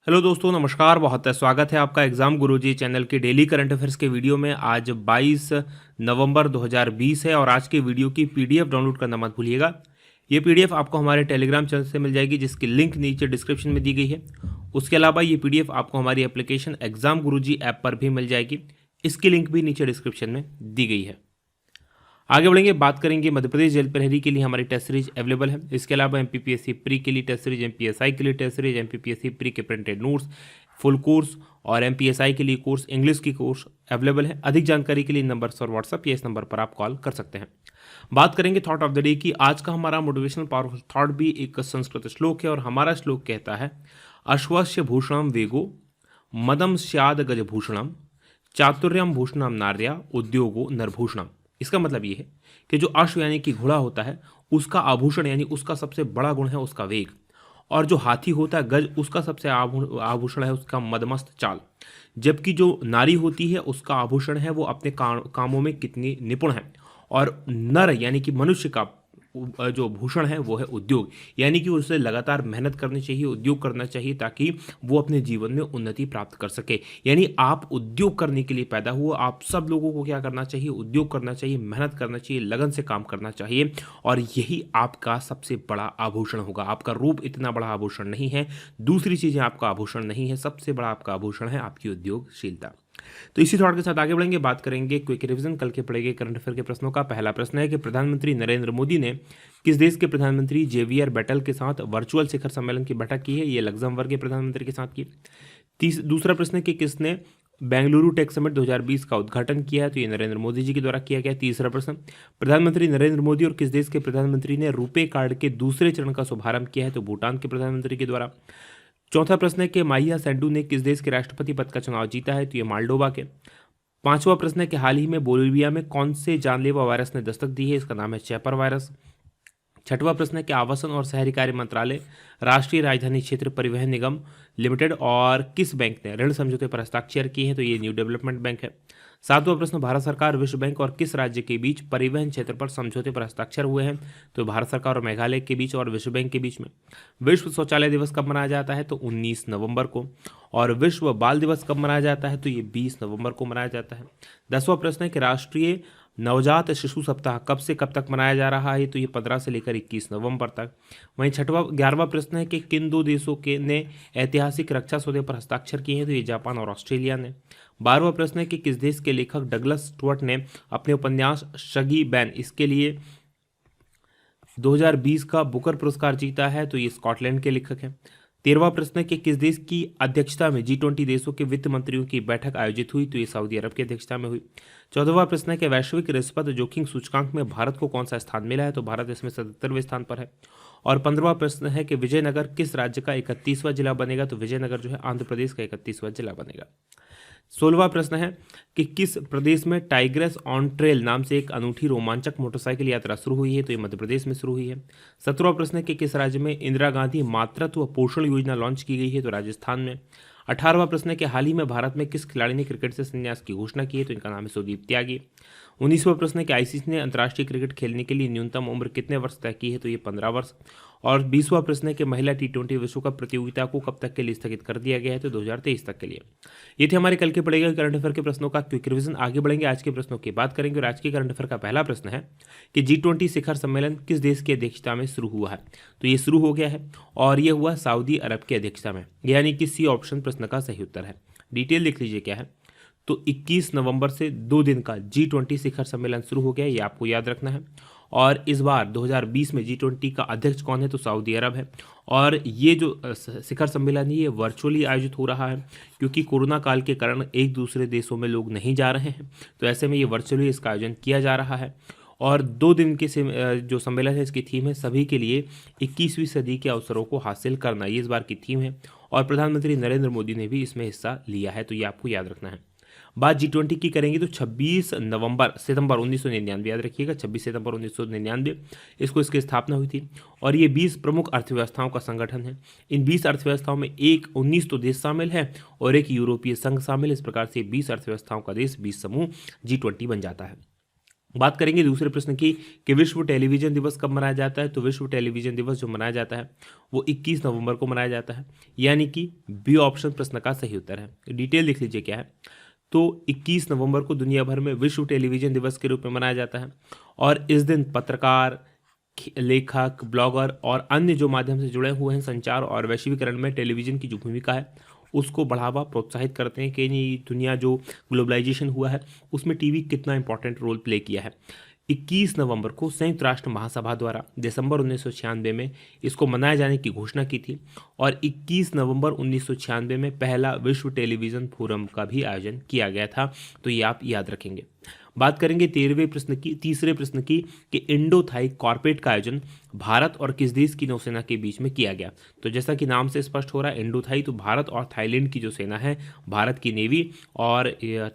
Hello दोस्तों, नमस्कार। बहुत स्वागत है आपका एग्जाम गुरुजी चैनल के डेली करंट अफेयर्स के वीडियो में। आज 22 नवंबर 2020 है और आज के वीडियो की पीडीएफ डाउनलोड करना मत भूलिएगा। ये पीडीएफ आपको हमारे टेलीग्राम चैनल से मिल जाएगी, जिसकी लिंक नीचे डिस्क्रिप्शन में दी गई है। उसके अलावा ये पीडीएफ आपको हमारी एप्लीकेशन एग्जाम गुरुजी ऐप पर भी मिल जाएगी। इसकी लिंक भी नीचे डिस्क्रिप्शन में दी गई है। आगे बढ़ेंगे, बात करेंगे मध्य प्रदेश जेल प्रहरी के लिए हमारी टेस्ट सीरीज अवेलेबल है। इसके अलावा एमपीपीएससी प्री के लिए टेस्ट सीरीज, एमपीएसआई के लिए टेस्ट सीरीज, एमपीपीएससी प्री के प्रिंटेड नोट्स, फुल कोर्स और एमपीएसआई के लिए कोर्स, इंग्लिश की कोर्स अवेलेबल है। अधिक जानकारी के लिए नंबर और व्हाट्सअप या इस नंबर पर आप कॉल कर सकते हैं। बात करेंगे थॉट ऑफ द डे की। आज का हमारा मोटिवेशनल पावरफुल थॉट भी एक संस्कृत श्लोक है और हमारा श्लोक कहता है, अश्वस्य भूषणम वेगो मदम स्याद गजभूषणम चातुर्यम भूषणम नार्या उद्योगो नरभूषणम। इसका मतलब ये है कि जो अश्व यानी कि घोड़ा होता है, उसका आभूषण यानी उसका सबसे बड़ा गुण है उसका वेग, और जो हाथी होता है गज, उसका सबसे आभूषण है उसका मदमस्त चाल। जबकि जो नारी होती है उसका आभूषण है वो अपने कामों में कितनी निपुण है। और नर यानी कि मनुष्य का जो भूषण है वो है उद्योग, यानी कि उसे लगातार मेहनत करनी चाहिए, उद्योग करना चाहिए ताकि वो अपने जीवन में उन्नति प्राप्त कर सके। यानी आप उद्योग करने के लिए पैदा हुए। आप सब लोगों को क्या करना चाहिए? उद्योग करना चाहिए, मेहनत करना चाहिए, लगन से काम करना चाहिए, और यही आपका सबसे बड़ा आभूषण होगा। आपका रूप इतना बड़ा आभूषण नहीं है, दूसरी चीजें आपका आभूषण नहीं है, सबसे बड़ा आपका आभूषण है आपकी उद्योगशीलता। तो इसी थॉट के साथ आगे बढ़ेंगे, बात करेंगे क्विक रिवीजन कल के पढ़े गए करंट अफेयर के प्रश्नों का। पहला प्रश्न है कि प्रधानमंत्री नरेंद्र मोदी ने किस देश के प्रधानमंत्री जेवियर बेटल के साथ वर्चुअल शिखर सम्मेलन की बैठक की है? ये लग्जमबर्ग के प्रधानमंत्री के साथ की। दूसरा प्रश्न है कि किसने बेंगलुरु टेक समिट 2020 का उद्घाटन किया है? तो ये नरेंद्र मोदी जी के द्वारा किया गया। तीसरा प्रश्न, प्रधानमंत्री नरेंद्र मोदी और किस देश के प्रधानमंत्री ने रुपे कार्ड के दूसरे चरण का शुभारंभ किया है? तो भूटान के प्रधानमंत्री के द्वारा। चौथा प्रश्न है कि माइया सैंडू ने किस देश के राष्ट्रपति पद का चुनाव जीता है? तो ये मालडोवा के। पांचवा प्रश्न है कि हाल ही में बोलिविया में कौन से जानलेवा वायरस ने दस्तक दी है? इसका नाम है चैपर वायरस। छठवां प्रश्न है कि आवासन और शहरी कार्य मंत्रालय, राष्ट्रीय राजधानी क्षेत्र परिवहन निगम लिमिटेड और किस बैंक ने ऋण समझौते पर हस्ताक्षर किए हैं? तो ये न्यू डेवलपमेंट बैंक है। सातवां प्रश्न, भारत सरकार, विश्व बैंक और किस राज्य के बीच परिवहन क्षेत्र पर समझौते पर हस्ताक्षर हुए हैं? तो भारत सरकार और मेघालय के बीच और विश्व बैंक के बीच में। विश्व शौचालय दिवस कब मनाया जाता है? तो 19 नवंबर को। और विश्व बाल दिवस कब मनाया जाता है? तो ये 20 नवंबर को मनाया जाता है। 10वां प्रश्न है कि राष्ट्रीय नवजात शिशु सप्ताह कब से कब तक मनाया जा रहा है? तो ये 15 से लेकर 21 नवंबर तक। वहीं 11वां प्रश्न है कि किन दो देशों के ने ऐतिहासिक रक्षा सौदे पर हस्ताक्षर किए हैं? तो ये जापान और ऑस्ट्रेलिया ने। 12वां प्रश्न है कि किस देश के लेखक डगलस स्टुअर्ट ने अपने उपन्यास शगी बैन इसके लिए 2020 का बुकर पुरस्कार जीता है? तो ये स्कॉटलैंड के लेखक हैं। 13वां प्रश्न है कि किस देश की अध्यक्षता में G20 देशों के वित्त मंत्रियों की बैठक आयोजित हुई? तो ये सऊदी अरब की अध्यक्षता में हुई। 14वां प्रश्न है कि वैश्विक रिस्पत जोखिम सूचकांक में भारत को कौन सा स्थान मिला है? तो भारत इसमें 77वें स्थान पर है। और 15वां प्रश्न है कि विजयनगर किस राज्य का 31वां जिला बनेगा? तो विजयनगर जो है आंध्र प्रदेश का 31वां जिला बनेगा। 16वां प्रश्न है कि किस प्रदेश में टाइग्रेस ऑन ट्रेल नाम से एक अनूठी रोमांचक मोटरसाइकिल यात्रा शुरू हुई है? तो ये मध्य प्रदेश में शुरू हुई है। 17वां प्रश्न है कि किस राज्य में इंदिरा गांधी मातृत्व पोषण योजना लॉन्च की गई है? तो राजस्थान में। 18वां प्रश्न है कि हाल ही में भारत में किस खिलाड़ी ने क्रिकेट से संन्यास की घोषणा की है? तो इनका नाम है सुदीप त्यागी। 19वां प्रश्न है कि आईसीसी ने अंतर्राष्ट्रीय क्रिकेट खेलने के लिए न्यूनतम उम्र कितने वर्ष तय की है? तो ये 15 वर्ष। और 20वां प्रश्न है कि महिला T20 विश्व कप प्रतियोगिता को कब तक के लिए स्थगित कर दिया गया है? तो 2023 तक के लिए। ये थे हमारे कल के पढ़े गए करंट अफेयर के प्रश्नों का क्विक रिवीजन। आगे बढ़ेंगे, आज के प्रश्नों की बात करेंगे। और आज के करंट अफेयर का पहला प्रश्न है कि G20 शिखर सम्मेलन किस देश की अध्यक्षता में शुरू हुआ है? तो ये शुरू हो गया है और ये हुआ सऊदी अरब की अध्यक्षता में, यानी कि सी ऑप्शन प्रश्न का सही उत्तर है। डिटेल देख लीजिए क्या है। तो 21 नवंबर से 2 दिन का G20 शिखर सम्मेलन शुरू हो गया, ये आपको याद रखना है। और इस बार 2020 में G20 का अध्यक्ष कौन है? तो सऊदी अरब है। और ये जो शिखर सम्मेलन है ये वर्चुअली आयोजित हो रहा है, क्योंकि कोरोना काल के कारण एक दूसरे देशों में लोग नहीं जा रहे हैं, तो ऐसे में ये वर्चुअली इसका आयोजन किया जा रहा है। और 2 दिन के जो सम्मेलन है इसकी थीम है सभी के लिए 21वीं सदी के अवसरों को हासिल करना, ये इस बार की थीम है। और प्रधानमंत्री नरेंद्र मोदी ने भी इसमें हिस्सा लिया है, तो ये आपको याद रखना है। बात G20 की करेंगे तो 26 सितंबर 1999, याद रखिएगा 26 सितंबर 1999 इसको इसकी स्थापना हुई थी। और ये 20 प्रमुख अर्थव्यवस्थाओं का संगठन है। इन 20 अर्थव्यवस्थाओं में 19 तो देश शामिल है और एक यूरोपीय संघ शामिल है। इस प्रकार से 20 अर्थव्यवस्थाओं का देश 20 समूह G20 बन जाता है। बात करेंगे दूसरे प्रश्न की कि विश्व टेलीविजन दिवस कब मनाया जाता है। तो विश्व टेलीविजन दिवस जो मनाया जाता है वो 21 नवंबर को मनाया जाता है, यानी कि बी ऑप्शन प्रश्न का सही उत्तर है। डिटेल लिख लीजिए क्या है। तो 21 नवंबर को दुनिया भर में विश्व टेलीविजन दिवस के रूप में मनाया जाता है और इस दिन पत्रकार, लेखक, ब्लॉगर और अन्य जो माध्यम से जुड़े हुए हैं संचार और वैश्वीकरण में टेलीविजन की जो भूमिका है उसको बढ़ावा प्रोत्साहित करते हैं कि ये दुनिया जो ग्लोबलाइजेशन हुआ है उसमें टीवी कितना इंपॉर्टेंट रोल प्ले किया है। 21 नवंबर को संयुक्त राष्ट्र महासभा द्वारा दिसंबर 1996 में इसको मनाए जाने की घोषणा की थी और 21 नवंबर 1996 में पहला विश्व टेलीविज़न फोरम का भी आयोजन किया गया था। तो ये आप याद रखेंगे। बात करेंगे तीसरे प्रश्न की कि इंडो थाई कॉर्पेट का आयोजन भारत और किस देश की नौसेना के बीच में किया गया। तो जैसा कि नाम से स्पष्ट हो रहा है इंडो थाई, तो भारत और थाईलैंड की जो सेना है, भारत की नेवी और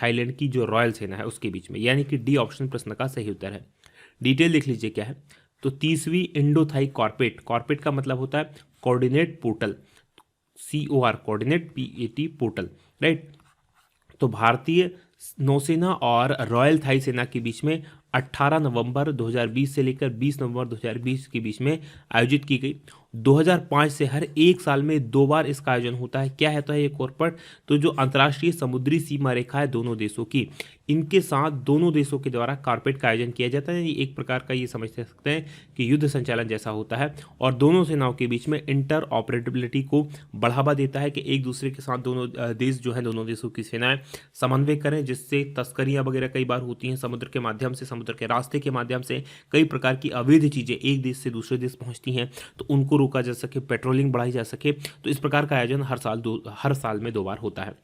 थाईलैंड की जो रॉयल सेना है उसके बीच में, यानी कि डी ऑप्शन प्रश्न का सही उत्तर है। डिटेल देख लीजिए क्या है। तो 30वीं इंडो थाई कॉर्पेट, कॉर्पेट का मतलब होता है coordinate portal, COR coordinate PAT portal, right. तो भारतीय नौसेना और रॉयल थाई सेना के बीच में 18 नवंबर 2020 से लेकर 20 नवंबर 2020 के बीच में आयोजित की गई। 2005 से हर एक साल में 2 बार इसका आयोजन होता है। क्या है तो है ये कॉर्पेट, तो जो अंतर्राष्ट्रीय समुद्री सीमा रेखा है दोनों देशों की, इनके साथ दोनों देशों के द्वारा कॉर्पेट का आयोजन किया जाता है। एक प्रकार का ये समझ सकते हैं कि युद्ध संचालन जैसा होता है और दोनों सेनाओं के बीच में इंटर ऑपरेटिबिलिटी को बढ़ावा देता है कि एक दूसरे के साथ दोनों देश जो है, दोनों देशों की सेनाएं समन्वय करें, जिससे तस्करियां वगैरह कई बार होती हैं समुद्र के माध्यम से, समुद्र के रास्ते के माध्यम से कई प्रकार की अवैध चीज़ें एक देश से दूसरे देश पहुंचती हैं, तो उनको रोका जा सके, पेट्रोलिंग बढ़ाई जा सके। तो इस प्रकार का आयोजन हर साल में 2 बार होता है।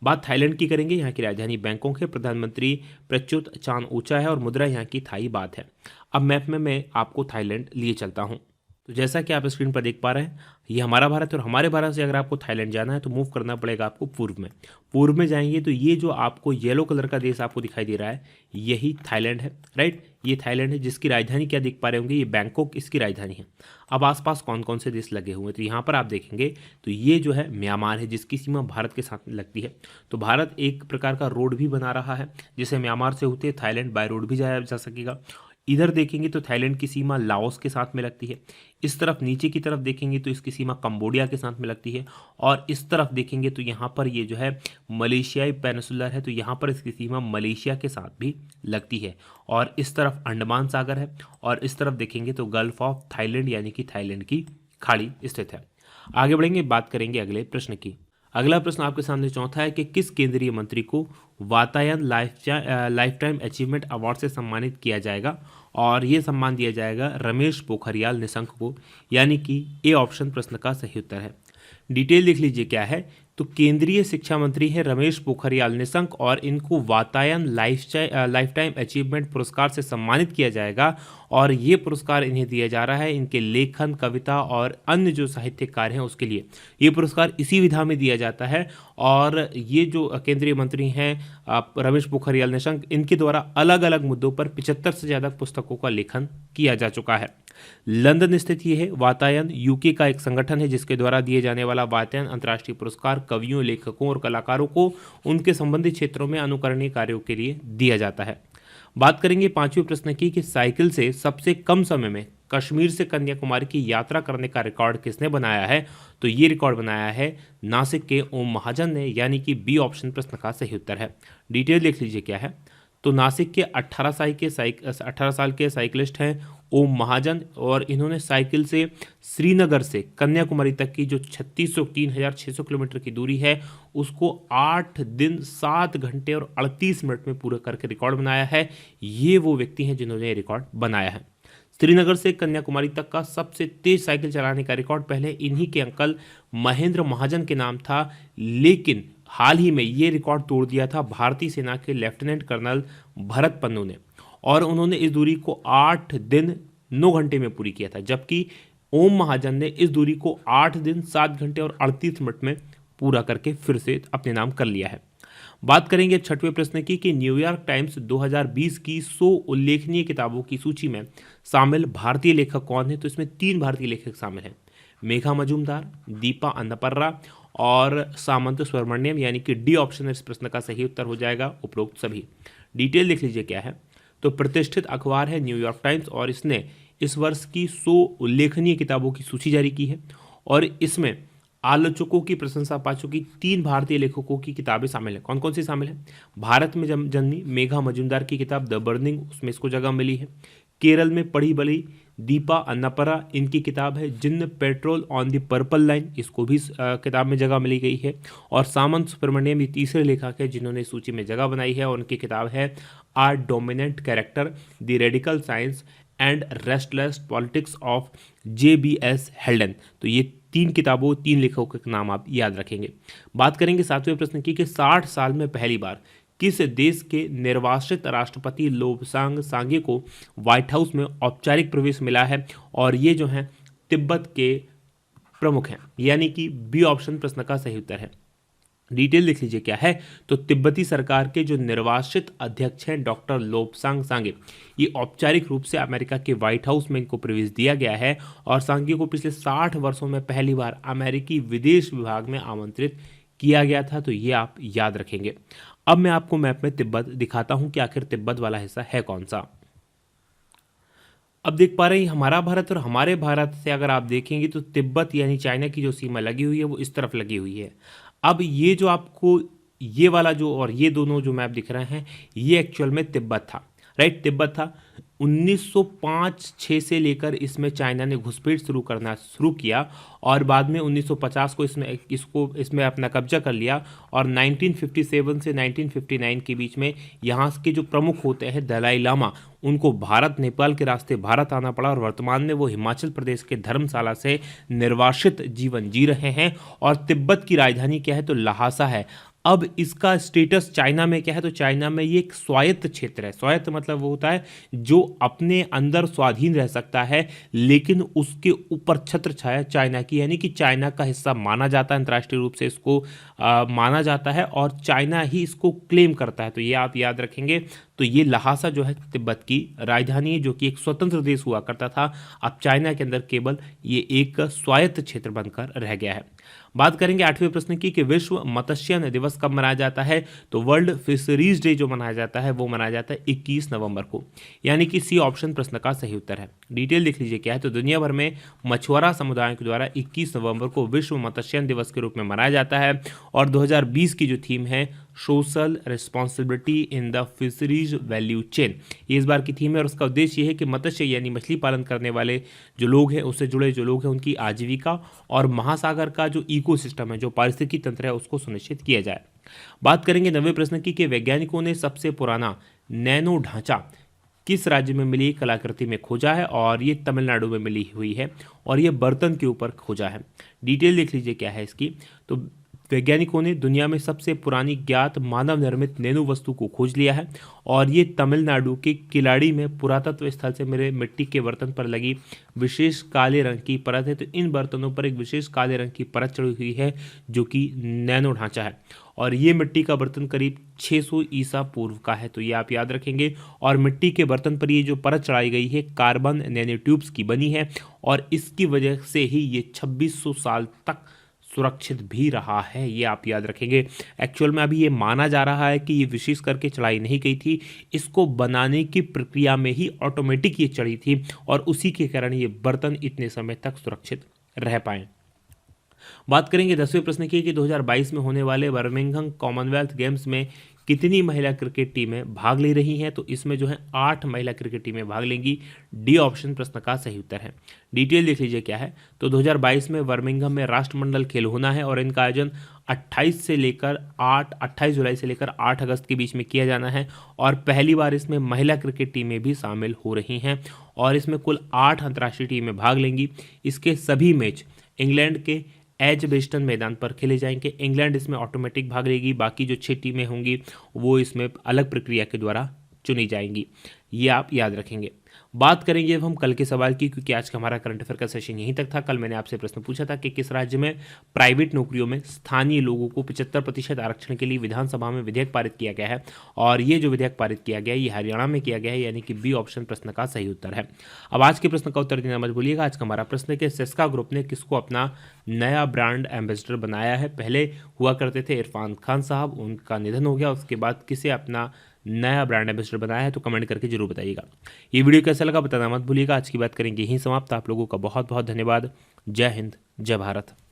बात थाईलैंड की करेंगे। यहाँ की राजधानी बैंकॉक है, प्रधानमंत्री प्रच्युत चान-ओचा है और मुद्रा यहाँ की थाई बात है। अब मैप में मैं आपको थाईलैंड लिए चलता हूँ। तो जैसा कि आप स्क्रीन पर देख पा रहे हैं ये हमारा भारत है और हमारे भारत से अगर आपको थाईलैंड जाना है तो मूव करना पड़ेगा आपको पूर्व में। पूर्व में जाएंगे तो ये जो आपको येलो कलर का देश आपको दिखाई दे रहा है यही थाईलैंड है, राइट। ये थाईलैंड है जिसकी राजधानी क्या देख पा रहे होंगे, ये बैंकॉक इसकी राजधानी है। अब आसपास कौन कौन से देश लगे हुए हैं तो यहाँ पर आप देखेंगे तो ये जो है म्यांमार है जिसकी सीमा भारत के साथ लगती है। तो भारत एक प्रकार का रोड भी बना रहा है जिसे म्यांमार से होते थाईलैंड बाय रोड भी जाया जा सकेगा। इधर देखेंगे तो थाईलैंड की सीमा लाओस के साथ में लगती है। इस तरफ नीचे की तरफ देखेंगे तो इसकी सीमा कंबोडिया के साथ में लगती है और इस तरफ देखेंगे तो यहाँ पर ये जो है मलेशियाई पेनिसुलर है, तो यहाँ पर इसकी सीमा मलेशिया के साथ भी लगती है। और इस तरफ अंडमान सागर है और इस तरफ देखेंगे तो गल्फ ऑफ थाईलैंड यानी कि थाईलैंड की खाड़ी स्थित है। आगे बढ़ेंगे, बात करेंगे अगले प्रश्न की। अगला प्रश्न आपके सामने चौथा है कि किस केंद्रीय मंत्री को Vatayan life time achievement award से सम्मानित किया जाएगा। और ये सम्मान दिया जाएगा रमेश पोखरियाल निशंक को, यानी कि ए ऑप्शन प्रश्न का सही उत्तर है। डिटेल देख लीजिए क्या है। तो केंद्रीय शिक्षा मंत्री हैं रमेश पोखरियाल निशंक और इनको वातायन लाइफ टाइम अचीवमेंट पुरस्कार से सम्मानित किया जाएगा और ये पुरस्कार इन्हें दिया जा रहा है इनके लेखन, कविता और अन्य जो साहित्यिक कार्य हैं उसके लिए। ये पुरस्कार इसी विधा में दिया जाता है और ये जो केंद्रीय मंत्री हैं रमेश पोखरियाल निशंक, इनके द्वारा अलग अलग मुद्दों पर 75 से ज़्यादा पुस्तकों का लेखन किया जा चुका है। लंदन स्थित ये है वातायन, यूके का एक संगठन है जिसके द्वारा दिए जाने वाला वातायन अंतर्राष्ट्रीय पुरस्कार कवियों, लेखकों और कलाकारों को उनके संबंधित क्षेत्रों में अनुकरणीय कार्यों के लिए दिया जाता है। बात करेंगे 5वें प्रश्न की कि साइकिल से सबसे कम समय में कश्मीर से कन्याकुमारी की यात्रा करने का रिकॉर्ड किसने बनाया है। तो ये रिकॉर्ड बनाया है नासिक के ओम महाजन ने, यानी कि बी ऑप्शन प्रश्न का सही उत्तर है। डिटेल देख लीजिए क्या है। तो नासिक के 18 साल के साइकिलिस्ट हैं ओम महाजन और इन्होंने साइकिल से श्रीनगर से कन्याकुमारी तक की जो 3606 किलोमीटर की दूरी है उसको 8 दिन 7 घंटे और 38 मिनट में पूरा करके रिकॉर्ड बनाया है। ये वो व्यक्ति हैं जिन्होंने रिकॉर्ड बनाया है। श्रीनगर से कन्याकुमारी तक का सबसे तेज साइकिल चलाने का रिकॉर्ड पहले इन्हीं के अंकल महेंद्र महाजन के नाम था, लेकिन हाल ही में ये रिकॉर्ड तोड़ दिया था भारतीय सेना के लेफ्टिनेंट कर्नल भरत पन्नू ने और उन्होंने इस दूरी को 8 दिन 9 घंटे में पूरी किया था, जबकि ओम महाजन ने इस दूरी को 8 दिन 7 घंटे और 38 मिनट में पूरा करके फिर से अपने नाम कर लिया है। बात करेंगे 6वें प्रश्न की कि न्यूयॉर्क टाइम्स 2020 की 100 उल्लेखनीय किताबों की सूची में शामिल भारतीय लेखक कौन है। तो इसमें 3 भारतीय लेखक शामिल हैं, मेघा मजूमदार, दीपा अन्नपर्रा और सामंत सुब्रमण्यम, यानी कि डी ऑप्शन इस प्रश्न का सही उत्तर हो जाएगा उपरोक्त सभी। डिटेल देख लीजिए क्या है। तो प्रतिष्ठित अखबार है न्यूयॉर्क टाइम्स और इसने इस वर्ष की 100 उल्लेखनीय किताबों की सूची जारी की है और इसमें आलोचकों की प्रशंसा पा चुकी 3 भारतीय लेखकों की किताबें शामिल हैं। कौन कौन सी शामिल है? भारत में जन्मी मेघा मजुमदार की किताब द बर्निंग, उसमें इसको जगह मिली है। केरल में पढ़ी बड़ी दीपा अन्नापरा, इनकी किताब है जिन्न petrol on the purple line, इसको भी किताब में जगह मिली गई है। और सामंत सुब्रमण्यम ये तीसरे लेखक है जिन्होंने सूची में जगह बनाई है और उनकी किताब है are dominant character the radical science and restless politics of JBS Haldane. तो ये 3 किताबों 3 लेखकों के नाम आप याद रखेंगे। बात करेंगे 7वें प्रश्न की कि 60 साल में पहली बार किस देश के निर्वासित राष्ट्रपति लोबसांग सांगे को व्हाइट हाउस में औपचारिक प्रवेश मिला है? और ये जो हैं तिब्बत के प्रमुख हैं, यानी कि बी ऑप्शन प्रश्न का सही उत्तर है। डिटेल लिख लीजिए क्या है, तो तिब्बती सरकार के जो निर्वासित अध्यक्ष हैं डॉक्टर लोबसांग सांगे, ये औपचारिक रूप से अमेरिका के व्हाइट हाउस में इनको प्रवेश दिया गया है और सांगे को पिछले 60 वर्षों में पहली बार अमेरिकी विदेश विभाग में आमंत्रित किया गया था। तो ये आप याद रखेंगे। अब मैं आपको मैप में तिब्बत दिखाता हूं कि आखिर तिब्बत वाला हिस्सा है कौन सा। अब देख पा रहे हैं हमारा भारत और हमारे भारत से अगर आप देखेंगे तो तिब्बत यानी चाइना की जो सीमा लगी हुई है वो इस तरफ लगी हुई है। अब ये जो आपको ये वाला जो और ये दोनों जो मैप दिख रहे हैं ये एक्चुअल में तिब्बत था, राइट, तिब्बत था। 1905-6 से लेकर इसमें चाइना ने घुसपैठ शुरू किया और बाद में 1950 को इसमें अपना कब्जा कर लिया और 1957 से 1959 के बीच में यहाँ के जो प्रमुख होते हैं दलाई लामा, उनको भारत नेपाल के रास्ते भारत आना पड़ा और वर्तमान में वो हिमाचल प्रदेश के धर्मशाला से निर्वासित जीवन जी रहे हैं। और तिब्बत की राजधानी क्या है? तो लहासा है। अब इसका स्टेटस चाइना में क्या है? तो चाइना में ये एक स्वायत्त क्षेत्र है। स्वायत्त मतलब वो होता है जो अपने अंदर स्वाधीन रह सकता है लेकिन उसके ऊपर छत्र छाया चाइना की, यानी कि चाइना का हिस्सा माना जाता है, अंतर्राष्ट्रीय रूप से इसको माना जाता है और चाइना ही इसको क्लेम करता है। तो ये आप याद रखेंगे। तो ये लहासा जो है तिब्बत की राजधानी है जो कि एक स्वतंत्र देश हुआ करता था, अब चाइना के अंदर केवल ये एक स्वायत्त क्षेत्र बनकर रह गया है। बात करेंगे 8वें प्रश्न की कि विश्व मत्स्यन दिवस कब मनाया जाता है? तो वर्ल्ड फिशरीज डे जो मनाया जाता है वो मनाया जाता है 21 नवंबर को, यानी कि सी ऑप्शन प्रश्न का सही उत्तर है। डिटेल देख लीजिए क्या है, तो दुनिया भर में मछुआरा समुदायों के द्वारा 21 नवंबर को विश्व मत्स्यन दिवस के रूप में मनाया जाता है और 2020 की जो थीम है social responsibility in the fisheries value chain, ये इस बार की थीम है और उसका उद्देश्य ये है कि मत्स्य यानी मछली पालन करने वाले जो लोग हैं, उससे जुड़े जो लोग हैं, उनकी आजीविका और महासागर का जो इकोसिस्टम है, जो पारिस्थितिकी तंत्र है, उसको सुनिश्चित किया जाए। बात करेंगे 9वें प्रश्न की कि वैज्ञानिकों ने सबसे पुराना नैनो ढांचा किस राज्य में मिली कलाकृति में खोजा है? और ये तमिलनाडु में मिली हुई है और ये बर्तन के ऊपर खोजा है। डिटेल देख लीजिए क्या है इसकी, तो वैज्ञानिकों ने दुनिया में सबसे पुरानी ज्ञात मानव निर्मित नैनो वस्तु को खोज लिया है और ये तमिलनाडु के किलाड़ी में पुरातत्व स्थल से मिले मिट्टी के बर्तन पर लगी विशेष काले रंग की परत है। तो इन बर्तनों पर एक विशेष काले रंग की परत चढ़ी हुई है जो कि नैनो ढांचा है और ये मिट्टी का बर्तन करीब 600 ईसा पूर्व का है। तो ये आप याद रखेंगे। और मिट्टी के बर्तन पर ये जो परत चढ़ाई गई है कार्बन नैनोट्यूब्स की बनी है और इसकी वजह से ही ये 2600 साल तक सुरक्षित भी रहा है, ये आप याद रखेंगे। एक्चुअल में अभी ये माना जा रहा है कि ये विशेष करके चढ़ाई नहीं गई थी, इसको बनाने की प्रक्रिया में ही ऑटोमेटिक ये चढ़ी थी और उसी के कारण ये बर्तन इतने समय तक सुरक्षित रह पाए। बात करेंगे 10वें प्रश्न की कि 2022 में होने वाले बर्मिंघम कॉमनवेल्थ गेम्स में कितनी महिला क्रिकेट टीमें भाग ले रही हैं? तो इसमें जो है 8 महिला क्रिकेट टीमें भाग लेंगी। डी ऑप्शन प्रश्न का सही उत्तर है। डिटेल देख लीजिए क्या है, तो 2022 में बर्मिंघम में राष्ट्रमंडल खेल होना है और इनका आयोजन 28 जुलाई से लेकर 8 अगस्त के बीच में किया जाना है और पहली बार इसमें महिला क्रिकेट टीमें भी शामिल हो रही हैं और इसमें कुल 8 अंतर्राष्ट्रीय टीमें भाग लेंगी। इसके सभी मैच इंग्लैंड के एजबेस्टन मैदान पर खेले जाएंगे। इंग्लैंड इसमें ऑटोमेटिक भाग लेगी, बाकी जो 6 टीमें होंगी वो इसमें अलग प्रक्रिया के द्वारा चुनी जाएंगी, ये आप याद रखेंगे। बात करेंगे अब हम कल के सवाल की, क्योंकि आज का हमारा करंट अफेयर का सेशन यहीं तक था। कल मैंने आपसे प्रश्न पूछा था कि किस राज्य में प्राइवेट नौकरियों में स्थानीय लोगों को 75% आरक्षण के लिए विधानसभा में विधेयक पारित किया गया है और ये जो विधेयक पारित किया गया है ये हरियाणा में किया गया है, यानी कि बी ऑप्शन प्रश्न का सही उत्तर है। अब आज के प्रश्न का उत्तर देना मत भूलिएगा। आज का हमारा प्रश्न है कि सिस्का ग्रुप ने किसको अपना नया ब्रांड एम्बेसडर बनाया है? पहले हुआ करते थे इरफान खान साहब, उनका निधन हो गया, उसके बाद किसे अपना नया ब्रांड एम्बेसडर बनाया है, तो कमेंट करके जरूर बताइएगा। ये वीडियो कैसा लगा बताना मत भूलिएगा। आज की बात करेंगे यहीं समाप्त। आप लोगों का बहुत बहुत धन्यवाद। जय हिंद, जय भारत।